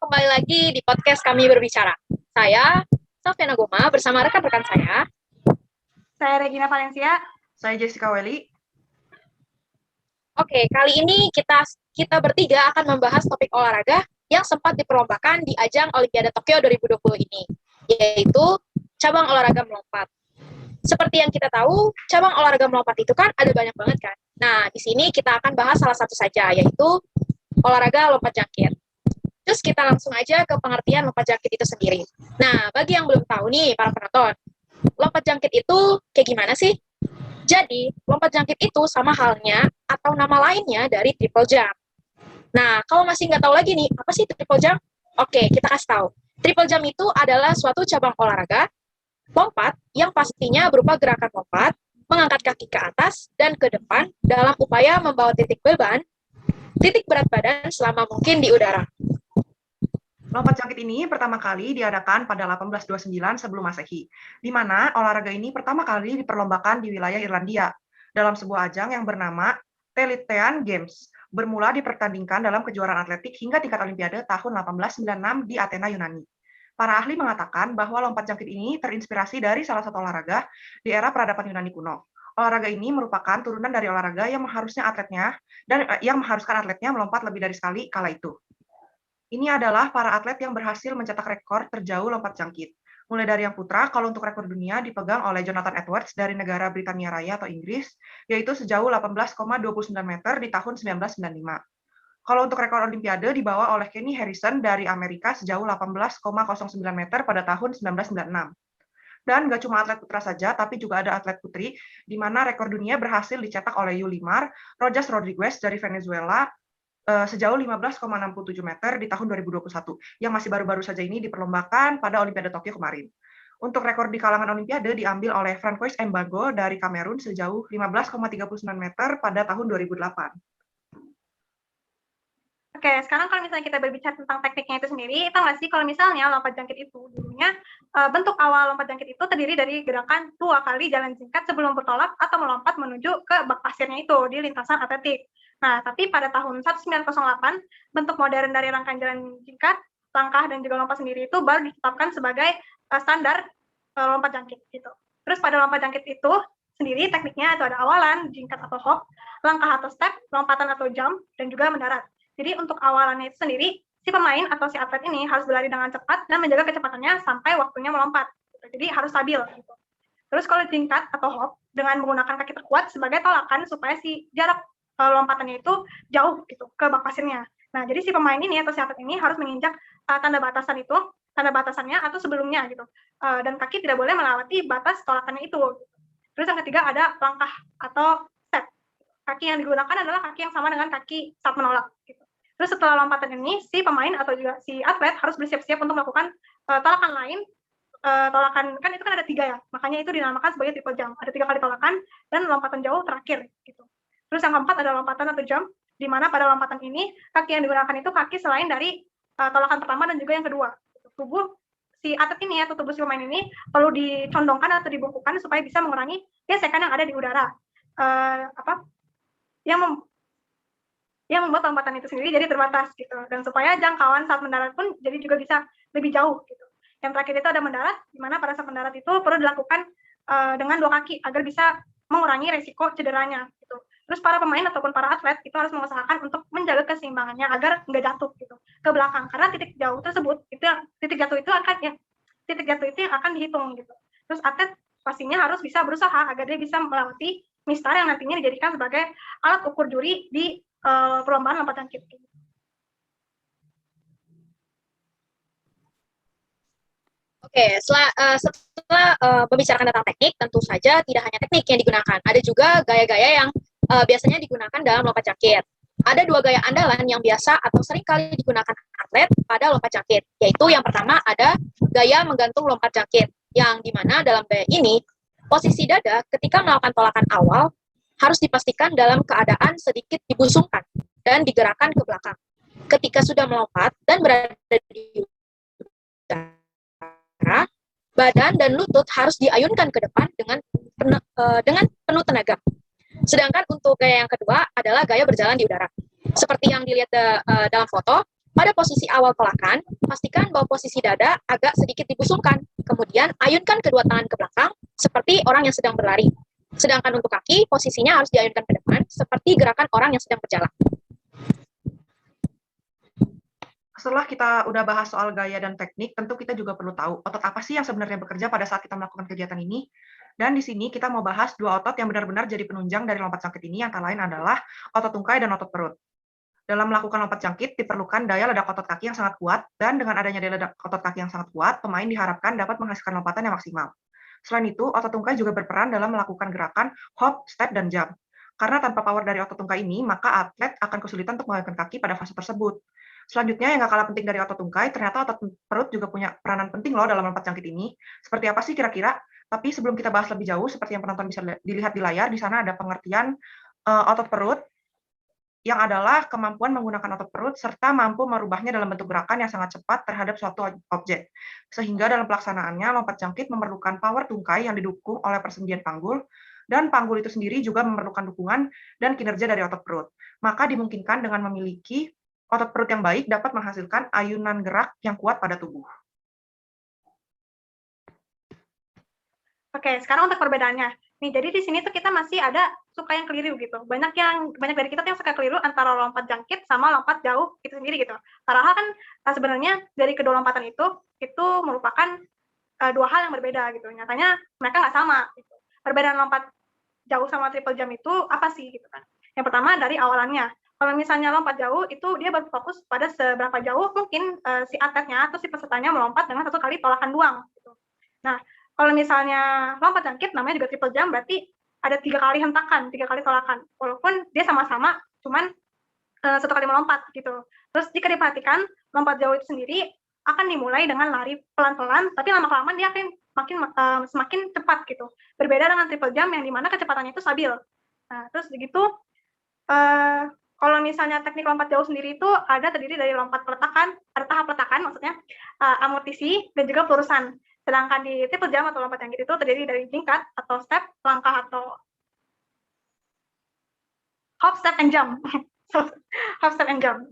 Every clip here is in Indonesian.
kembali lagi di podcast Kami Berbicara. Saya, Sofia Goma, bersama rekan-rekan saya. Saya Regina Valencia. Saya Jessica Welly. Oke, kali ini kita bertiga akan membahas topik olahraga yang sempat diperlombakan di ajang Olimpiade Tokyo 2020 ini, yaitu cabang olahraga melompat. Seperti yang kita tahu, cabang olahraga melompat itu kan ada banyak banget kan. Nah, di sini kita akan bahas salah satu saja, yaitu olahraga lompat jangkit. Terus kita langsung aja ke pengertian lompat jangkit itu sendiri. Nah, bagi yang belum tahu nih, para penonton, lompat jangkit itu kayak gimana sih? Jadi, lompat jangkit itu sama halnya atau nama lainnya dari triple jump. Nah, kalau masih nggak tahu lagi nih, apa sih triple jump? Oke, kita kasih tahu. Triple jump itu adalah suatu cabang olahraga lompat yang pastinya berupa gerakan lompat, mengangkat kaki ke atas dan ke depan dalam upaya membawa titik berat badan selama mungkin di udara. Lompat jangkit ini pertama kali diadakan pada 1829 sebelum Masehi, di mana olahraga ini pertama kali diperlombakan di wilayah Irlandia dalam sebuah ajang yang bernama Telitean Games, bermula dipertandingkan dalam kejuaraan atletik hingga tingkat Olimpiade tahun 1896 di Athena, Yunani. Para ahli mengatakan bahwa lompat jangkit ini terinspirasi dari salah satu olahraga di era peradaban Yunani kuno. Olahraga ini merupakan turunan dari olahraga yang mengharuskan atletnya melompat lebih dari sekali kala itu. Ini adalah para atlet yang berhasil mencetak rekor terjauh lompat jangkit. Mulai dari yang putra, kalau untuk rekor dunia dipegang oleh Jonathan Edwards dari negara Britania Raya atau Inggris, yaitu sejauh 18,29 meter di tahun 1995. Kalau untuk rekor Olimpiade dibawa oleh Kenny Harrison dari Amerika sejauh 18,09 meter pada tahun 1996. Dan nggak cuma atlet putra saja, tapi juga ada atlet putri, di mana rekor dunia berhasil dicetak oleh Yulimar Rojas Rodriguez dari Venezuela, sejauh 15,67 meter di tahun 2021, yang masih baru-baru saja ini diperlombakan pada Olimpiade Tokyo kemarin. Untuk rekor di kalangan Olimpiade diambil oleh Francois Mbango dari Kamerun sejauh 15,39 meter pada tahun 2008. Oke, sekarang kalau misalnya kita berbicara tentang tekniknya itu sendiri, tahu nggak sih kalau misalnya lompat jangkit itu dulunya bentuk awal lompat jangkit itu terdiri dari gerakan 2 kali jalan singkat sebelum bertolak atau melompat menuju ke bak pasirnya itu di lintasan atletik. Nah, tapi pada tahun 1908, bentuk modern dari rangkaian jalan singkat, langkah dan juga lompat sendiri itu baru ditetapkan sebagai standar lompat jangkit gitu. Terus pada lompat jangkit itu sendiri tekniknya itu ada awalan, jingkat atau hop, langkah atau step, lompatan atau jump, dan juga mendarat. Jadi untuk awalannya itu sendiri, si pemain atau si atlet ini harus berlari dengan cepat dan menjaga kecepatannya sampai waktunya melompat. Gitu. Jadi harus stabil. Gitu. Terus kalau jingkat atau hop, dengan menggunakan kaki terkuat sebagai tolakan supaya si jarak lompatannya itu jauh gitu ke bak pasirnya. Nah, jadi si pemain ini atau si atlet ini harus menginjak tanda batasannya atau sebelumnya gitu. Dan kaki tidak boleh melewati batas tolakannya itu. Gitu. Terus yang ketiga ada langkah atau step. Kaki yang digunakan adalah kaki yang sama dengan kaki saat menolak. Gitu. Terus setelah lompatan ini, si pemain atau juga si atlet harus bersiap-siap untuk melakukan tolakan lain. Tolakan kan itu kan ada 3 ya, makanya itu dinamakan sebagai triple jump. Ada 3 kali tolakan dan lompatan jauh terakhir. Gitu. Terus yang keempat ada lompatan atau jump, di mana pada lompatan ini kaki yang digunakan itu kaki selain dari tolakan pertama dan juga yang kedua. Tubuh si atlet ini atau tubuh si pemain ini perlu dicondongkan atau dibungkukkan supaya bisa mengurangi gesekan yang ada di udara. Yang membuat lompatan itu sendiri jadi terbatas gitu, dan supaya jangkauan saat mendarat pun jadi juga bisa lebih jauh gitu. Yang terakhir itu ada mendarat, di mana pada saat mendarat itu perlu dilakukan dengan 2 kaki agar bisa mengurangi resiko cederanya gitu. Terus para pemain ataupun para atlet itu harus mengusahakan untuk menjaga keseimbangannya agar nggak jatuh gitu ke belakang, karena titik jatuh itu yang akan dihitung gitu. Terus atlet pastinya harus bisa berusaha agar dia bisa melewati mistar yang nantinya dijadikan sebagai alat ukur juri di perlombaan lompat jangkit. Oke, setelah membicarakan tentang teknik, tentu saja tidak hanya teknik yang digunakan, ada juga gaya-gaya yang biasanya digunakan dalam lompat jangkit. Ada 2 gaya andalan yang biasa atau sering kali digunakan atlet pada lompat jangkit, yaitu yang pertama ada gaya menggantung lompat jangkit, yang dimana dalam gaya ini, posisi dada ketika melakukan tolakan awal harus dipastikan dalam keadaan sedikit dibusungkan dan digerakkan ke belakang. Ketika sudah melompat dan berada di udara, badan dan lutut harus diayunkan ke depan dengan penuh tenaga. Sedangkan untuk gaya yang kedua adalah gaya berjalan di udara. Seperti yang dilihat dalam foto, Pada posisi awal tolakan, pastikan bahwa posisi dada agak sedikit dibusungkan. Kemudian, ayunkan kedua tangan ke belakang, seperti orang yang sedang berlari. Sedangkan untuk kaki, posisinya harus diayunkan ke depan, seperti gerakan orang yang sedang berjalan. Setelah kita udah bahas soal gaya dan teknik, tentu kita juga perlu tahu otot apa sih yang sebenarnya bekerja pada saat kita melakukan kegiatan ini. Dan di sini kita mau bahas dua otot yang benar-benar jadi penunjang dari lompat jangkit ini, antara lain adalah otot tungkai dan otot perut. Dalam melakukan lompat jangkit, diperlukan daya ledak otot kaki yang sangat kuat, dan dengan adanya daya ledak otot kaki yang sangat kuat, pemain diharapkan dapat menghasilkan lompatan yang maksimal. Selain itu, otot tungkai juga berperan dalam melakukan gerakan hop, step, dan jump. Karena tanpa power dari otot tungkai ini, maka atlet akan kesulitan untuk mengayunkan kaki pada fase tersebut. Selanjutnya, yang gak kalah penting dari otot tungkai, ternyata otot perut juga punya peranan penting loh dalam lompat jangkit ini. Seperti apa sih kira-kira? Tapi sebelum kita bahas lebih jauh, seperti yang penonton bisa dilihat di layar, di sana ada pengertian otot perut, yang adalah kemampuan menggunakan otot perut serta mampu merubahnya dalam bentuk gerakan yang sangat cepat terhadap suatu objek. Sehingga dalam pelaksanaannya, lompat jangkit memerlukan power tungkai yang didukung oleh persendian panggul, dan panggul itu sendiri juga memerlukan dukungan dan kinerja dari otot perut. Maka dimungkinkan dengan memiliki otot perut yang baik dapat menghasilkan ayunan gerak yang kuat pada tubuh. Oke, sekarang untuk perbedaannya. Nih, jadi di sini tuh kita masih ada suka yang keliru gitu. Banyak dari kita tuh yang suka keliru antara lompat jangkit sama lompat jauh itu sendiri gitu. Padahal kan sebenarnya dari kedua lompatan itu merupakan dua hal yang berbeda gitu. Nyatanya mereka nggak sama. Gitu. Perbedaan lompat jauh sama triple jump itu apa sih gitu kan? Yang pertama dari awalannya. Kalau misalnya lompat jauh itu dia berfokus pada seberapa jauh mungkin si atletnya atau si pesertanya melompat dengan satu kali tolakan doang. Gitu. Nah, kalau misalnya lompat jangkit namanya juga triple jump, berarti ada 3 kali hentakan, 3 kali tolakan. Walaupun dia sama-sama cuman satu kali melompat gitu. Terus jika diperhatikan, lompat jauh itu sendiri akan dimulai dengan lari pelan-pelan, tapi lama-kelamaan dia akan semakin cepat gitu. Berbeda dengan triple jump yang dimana kecepatannya itu stabil. Nah, terus begitu kalau misalnya teknik lompat jauh sendiri itu ada terdiri dari lompat peletakan, ada tahap peletakan maksudnya, amortisi dan juga pelurusan. Sedangkan di triple jump atau lompat jangkit itu terdiri dari jingkat atau step, langkah atau hop, step, and jump. Hop, step, and jump.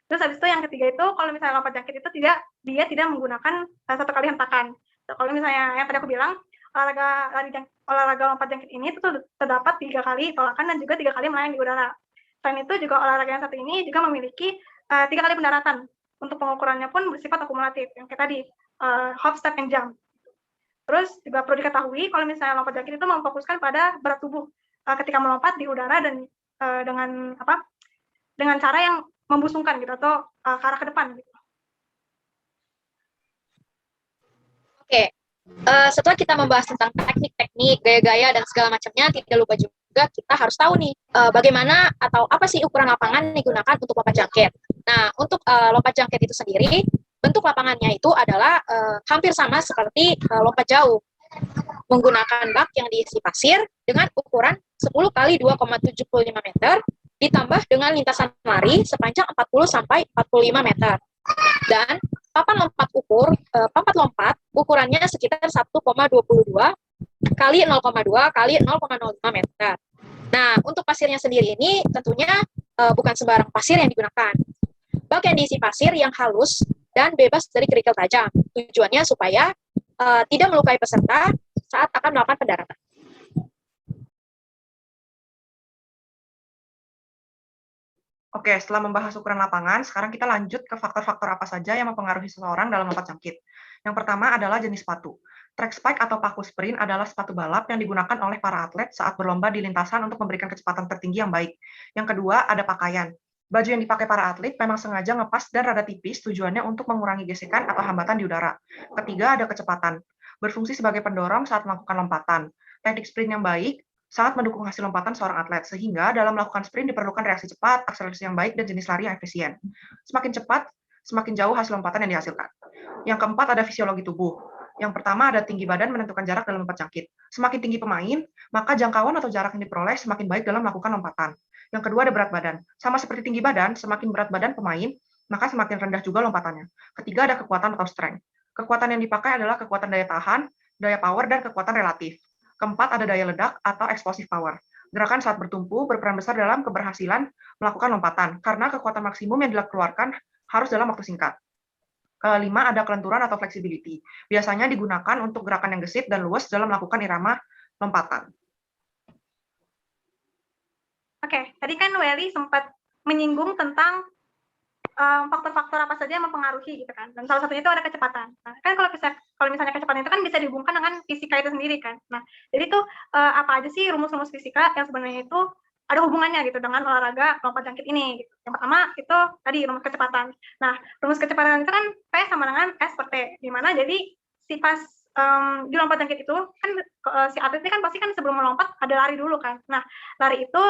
Terus habis itu yang ketiga itu kalau misalnya lompat jangkit itu dia tidak menggunakan satu kali hentakan. So, kalau misalnya yang tadi aku bilang olahraga lompat jangkit ini itu terdapat 3 kali tolakan dan juga 3 kali melayang di udara. Selain itu juga olahraga yang satu ini juga memiliki 3 kali pendaratan. Untuk pengukurannya pun bersifat akumulatif yang kayak tadi hop, step, and jump. Terus juga perlu diketahui kalau misalnya lompat jangkit itu memfokuskan pada berat tubuh ketika melompat di udara dan dengan cara yang membusungkan gitu atau ke arah ke depan gitu. Oke, setelah kita membahas tentang teknik-teknik, gaya-gaya dan segala macamnya, tidak lupa juga kita harus tahu nih bagaimana atau apa sih ukuran lapangan yang digunakan untuk lompat jangkit. Nah, untuk lompat jangkit itu sendiri, bentuk lapangannya itu adalah hampir sama seperti lompat jauh, menggunakan bak yang diisi pasir dengan ukuran 10 kali 2,75 meter, ditambah dengan lintasan lari sepanjang 40 sampai 45 meter. Dan papan lompat ukurannya sekitar 1,22 kali 0,2 kali 0,05 meter. Nah, untuk pasirnya sendiri ini tentunya bukan sembarang pasir yang digunakan. Bak yang diisi pasir yang halus dan bebas dari kerikil tajam. Tujuannya supaya tidak melukai peserta saat akan melakukan pendaratan. Oke, setelah membahas ukuran lapangan, sekarang kita lanjut ke faktor-faktor apa saja yang mempengaruhi seseorang dalam lompat jangkit. Yang pertama adalah jenis sepatu. Track spike atau paku sprint adalah sepatu balap yang digunakan oleh para atlet saat berlomba di lintasan untuk memberikan kecepatan tertinggi yang baik. Yang kedua ada pakaian. Baju yang dipakai para atlet memang sengaja ngepas dan rada tipis, tujuannya untuk mengurangi gesekan atau hambatan di udara. Ketiga ada kecepatan. Berfungsi sebagai pendorong saat melakukan lompatan. Teknik sprint yang baik sangat mendukung hasil lompatan seorang atlet, sehingga dalam melakukan sprint diperlukan reaksi cepat, akselerasi yang baik, dan jenis lari yang efisien. Semakin cepat, semakin jauh hasil lompatan yang dihasilkan. Yang keempat ada fisiologi tubuh. Yang pertama ada tinggi badan menentukan jarak dalam lompat jangkit. Semakin tinggi pemain, maka jangkauan atau jarak yang diperoleh semakin baik dalam melakukan lompatan. Yang kedua ada berat badan. Sama seperti tinggi badan, semakin berat badan pemain, maka semakin rendah juga lompatannya. Ketiga ada kekuatan atau strength. Kekuatan yang dipakai adalah kekuatan daya tahan, daya power, dan kekuatan relatif. Keempat ada daya ledak atau explosive power. Gerakan saat bertumpu berperan besar dalam keberhasilan melakukan lompatan, karena kekuatan maksimum yang dikeluarkan harus dalam waktu singkat. Kelima, ada kelenturan atau flexibility. Biasanya digunakan untuk gerakan yang gesit dan luas dalam melakukan irama lompatan. Oke, tadi kan Welly sempat menyinggung tentang faktor-faktor apa saja yang mempengaruhi gitu kan, dan salah satunya itu ada kecepatan. Nah, kan kalau misalnya kecepatan itu kan bisa dihubungkan dengan fisika itu sendiri kan. Nah, jadi itu apa aja sih rumus-rumus fisika yang sebenarnya itu ada hubungannya gitu dengan olahraga lompat jangkit ini. Gitu. Yang pertama itu tadi rumus kecepatan. Nah, rumus kecepatan itu kan P sama dengan S per T, di mana jadi si pas di lompat jangkit itu kan si atlet ini kan pasti kan sebelum melompat ada lari dulu kan. Nah, lari itu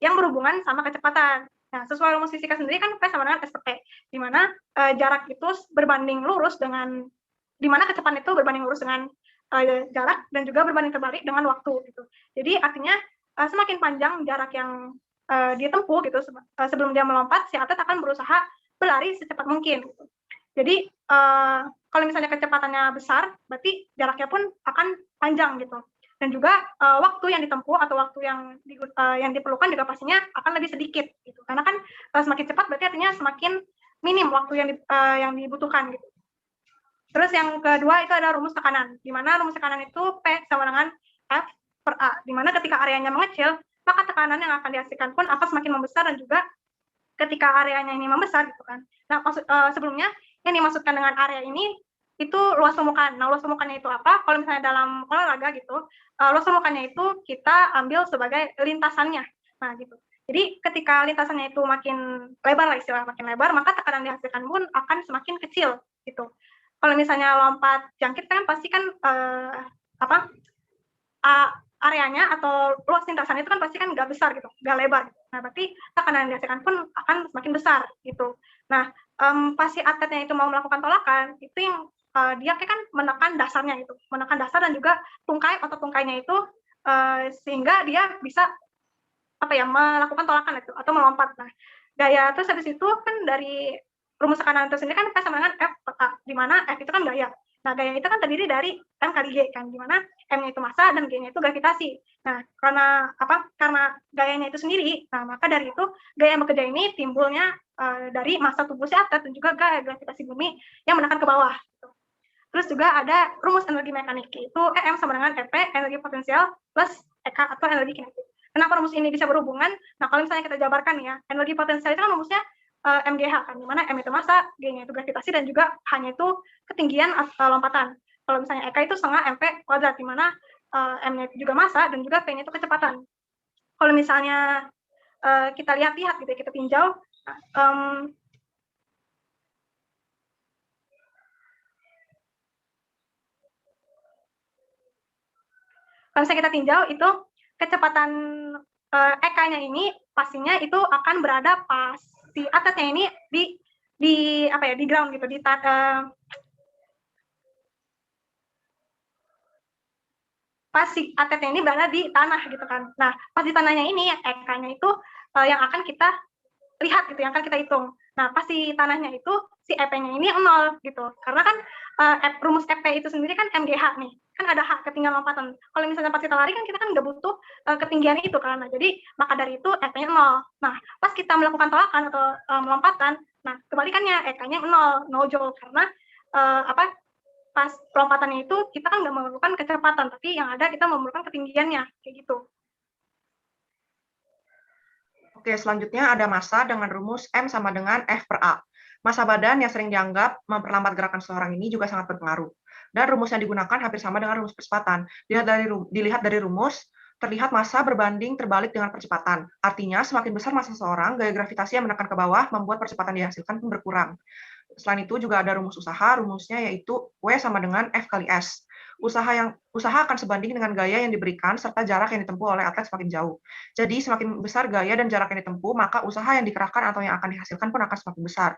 yang berhubungan sama kecepatan. Nah, sesuai rumus fisika sendiri kan P sama dengan S per T, di mana jarak itu berbanding lurus dengan, di mana kecepatan itu berbanding lurus dengan jarak dan juga berbanding terbalik dengan waktu gitu. Jadi artinya semakin panjang jarak yang ditempuh gitu sebelum dia melompat, si atlet akan berusaha berlari secepat mungkin. Gitu. Jadi kalau misalnya kecepatannya besar, berarti jaraknya pun akan panjang gitu. Dan juga waktu yang ditempuh atau waktu yang diperlukan juga pastinya akan lebih sedikit gitu. Karena kan semakin cepat berarti artinya semakin minim waktu yang dibutuhkan gitu. Terus yang kedua itu ada rumus tekanan, di mana rumus tekanan itu P sama dengan F per A, di mana ketika areanya mengecil, maka tekanan yang akan dihasilkan pun akan semakin membesar, dan juga ketika areanya ini membesar gitu kan. Nah, sebelumnya yang dimaksudkan dengan area ini itu luas permukaan. Nah, luas permukaannya itu apa? Kalau misalnya dalam olahraga gitu, luas permukaannya itu kita ambil sebagai lintasannya. Nah, gitu. Jadi ketika lintasannya itu makin lebar lah istilahnya, makin lebar, maka tekanan yang dihasilkan pun akan semakin kecil gitu. Kalau misalnya lompat jangkit kan pasti kan areanya atau luas lintasan itu kan pasti kan nggak besar gitu, nggak lebar. Nah, berarti tekanan yang dihasilkan pun akan semakin besar gitu. Nah, pasti atletnya itu mau melakukan tolakan, itu yang dia kan menekan dasarnya itu, menekan dasar dan juga tungkai otot tungkainya itu sehingga dia bisa melakukan tolakan itu atau melompat. Nah, gaya terus habis itu kan dari rumus tekanan itu sendiri kan P sama dengan F per A, di mana F itu kan gaya. Nah, gaya itu kan terdiri dari M kali G kan, di mana M-nya itu massa dan G-nya itu gravitasi. Nah, karena gayanya itu sendiri, nah maka dari itu gaya yang bekerja ini timbulnya dari massa tubuh si atlet dan juga gaya gravitasi bumi yang menekan ke bawah. Gitu. Terus juga ada rumus energi mekanik, yaitu EM sama dengan EP, energi potensial, plus EK atau energi kinetik. Kenapa rumus ini bisa berhubungan? Nah, kalau misalnya kita jabarkan ya, energi potensial itu kan rumusnya MGH kan, di mana M itu massa, G-nya itu gravitasi, dan juga H-nya itu ketinggian lompatan. Kalau misalnya EK itu setengah MP kuadrat, di mana M-nya juga massa dan juga P-nya itu kecepatan. Kalau misalnya kita lihat-lihat gitu, kita tinjau, kalau misalnya kita tinjau itu kecepatan EK-nya ini pastinya itu akan berada pas si atletnya ini di ground gitu, pas si atletnya ini berada di tanah gitu kan. Nah, pas di tanahnya ini EK-nya itu yang akan kita lihat gitu, yang akan kita hitung. Nah, pas di tanahnya itu si EP-nya ini 0 gitu. Karena kan rumus EP itu sendiri kan MGH nih. Kan ada H, ketinggian lompatan. Kalau misalnya pas kita lari kan kita kan nggak butuh ketinggian itu kan. Nah, jadi maka dari itu EP-nya 0. Nah, pas kita melakukan tolakan atau lompatan, nah kebalikannya EK-nya 0 joule, karena pas lompatannya itu kita kan nggak memerlukan kecepatan, tapi yang ada kita memerlukan ketinggiannya, kayak gitu. Oke, selanjutnya ada massa dengan rumus M sama dengan F per A. Massa badan yang sering dianggap memperlambat gerakan seseorang ini juga sangat berpengaruh. Dan rumus yang digunakan hampir sama dengan rumus percepatan. Dilihat dari rumus, terlihat massa berbanding terbalik dengan percepatan. Artinya, semakin besar massa seseorang, gaya gravitasi yang menekan ke bawah membuat percepatan dihasilkan pun berkurang. Selain itu juga ada rumus usaha, rumusnya yaitu W sama dengan F kali S. Usaha akan sebanding dengan gaya yang diberikan serta jarak yang ditempuh oleh atlet semakin jauh. Jadi semakin besar gaya dan jarak yang ditempuh, maka usaha yang dikerahkan atau yang akan dihasilkan pun akan semakin besar.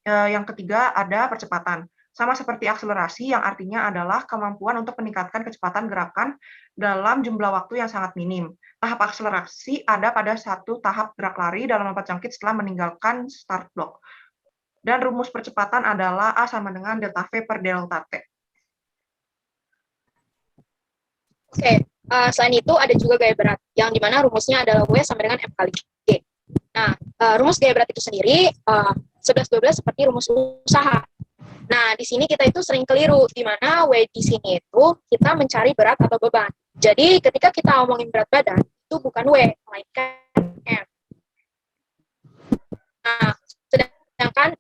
Yang ketiga ada percepatan. Sama seperti akselerasi, yang artinya adalah kemampuan untuk meningkatkan kecepatan gerakan dalam jumlah waktu yang sangat minim. Tahap akselerasi ada pada satu tahap gerak lari dalam lompat jangkit setelah meninggalkan start block. Dan rumus percepatan adalah A sama dengan delta V per delta T. Oke, selain itu ada juga gaya berat, yang dimana rumusnya adalah W sama dengan M kali G. Nah, rumus gaya berat itu sendiri 11-12 seperti rumus usaha. Nah, di sini kita itu sering keliru, di mana W di sini itu kita mencari berat atau beban. Jadi, ketika kita ngomongin berat badan, itu bukan W, melainkan M. Nah, sedangkan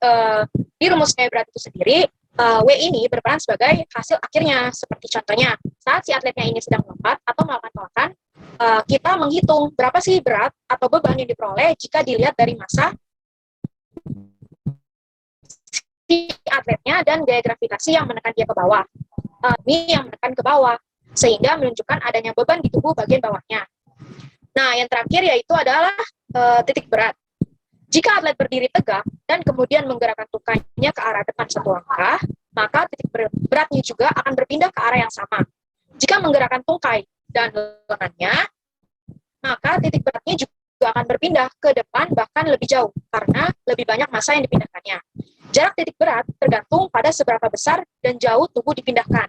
di rumus W berat itu sendiri, W ini berperan sebagai hasil akhirnya. Seperti contohnya, saat si atletnya ini sedang melompat atau melakukan tolakan, kita menghitung berapa sih berat atau beban yang diperoleh jika dilihat dari massa si atletnya dan gaya gravitasi yang menekan dia ke bawah. Ini yang menekan ke bawah, sehingga menunjukkan adanya beban di tubuh bagian bawahnya. Nah, yang terakhir yaitu adalah titik berat. Jika atlet berdiri tegak dan kemudian menggerakkan tungkainya ke arah depan satu langkah, maka titik beratnya juga akan berpindah ke arah yang sama. Jika menggerakkan tungkai dan lengannya, maka titik beratnya juga akan berpindah ke depan bahkan lebih jauh, karena lebih banyak massa yang dipindahkannya. Jarak titik berat tergantung pada seberapa besar dan jauh tubuh dipindahkan.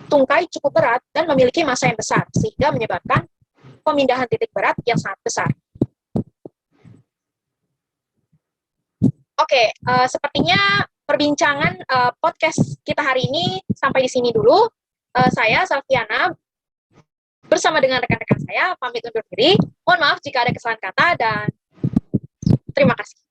Tungkai cukup berat dan memiliki massa yang besar, sehingga menyebabkan pemindahan titik berat yang sangat besar. Oke, sepertinya perbincangan podcast kita hari ini sampai di sini dulu. Saya, Salviana, bersama dengan rekan-rekan saya, pamit undur diri. Mohon maaf jika ada kesalahan kata, dan terima kasih.